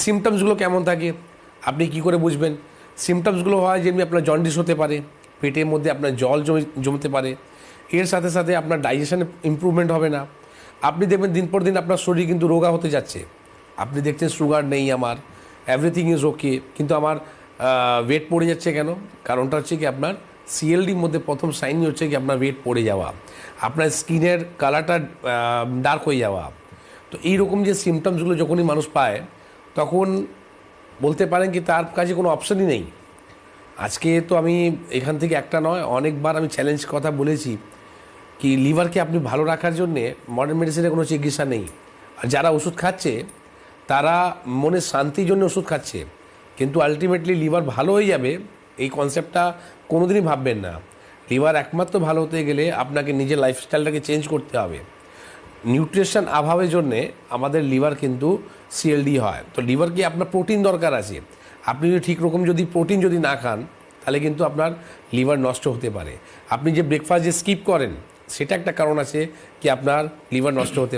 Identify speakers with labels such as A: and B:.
A: সিমটমসগুলো কেমন থাকে আপনি কি করে বুঝবেন? সিমটমসগুলো হয় যেমনি আপনার জন্ডিস হতে পারে, পেটের মধ্যে আপনার জল জমতে পারে, এর সাথে সাথে আপনার ডাইজেশনে ইমপ্রুভমেন্ট হবে না। আপনি দেখবেন দিন পর দিন আপনার শরীর কিন্তু রোগা হতে যাচ্ছে। আপনি দেখছেন সুগার নেই আমার, এভরিথিং ইজ ওকে, কিন্তু আমার ওয়েট পড়ে যাচ্ছে কেন? কারণটা হচ্ছে কি আপনার সিএলডির মধ্যে প্রথম সাইনই হচ্ছে কি আপনার ওয়েট পড়ে যাওয়া, আপনার স্কিনের কালারটা ডার্ক হয়ে যাওয়া। তো এইরকম যে সিমটমসগুলো যখনই মানুষ পায় তখন বলতে পারেন কি তার কাছে কোনো অপশনই নেই। আজকে তো আমি এখান থেকে একটা নয় অনেকবার আমি চ্যালেঞ্জ কথা বলেছি কি লিভারকে আপনি ভালো রাখার জন্যে মডার্ন মেডিসিনের কোনো চিকিৎসা নেই। আর যারা ওষুধ খাচ্ছে তারা মনের শান্তির জন্য ওষুধ খাচ্ছে, কিন্তু আলটিমেটলি লিভার ভালো হয়ে যাবে এই কনসেপ্টটা কোনোদিনই ভাববেন না। লিভার একমাত্র ভালো হতে গেলে আপনাকে নিজের লাইফস্টাইলটাকে চেঞ্জ করতে হবে। নিউট্রিশন অভাবের জন্যে আমাদের লিভার কিন্তু সিএলডি হয়। তো লিভারকে আপনার প্রোটিন দরকার আছে। আপনি যদি ঠিক রকম যদি প্রোটিন যদি না খান তাহলে কিন্তু আপনার লিভার নষ্ট হতে পারে। আপনি যে ব্রেকফাস্ট যে স্কিপ করেন সেটা একটা কারণ আছে কি আপনার লিভার নষ্ট হতে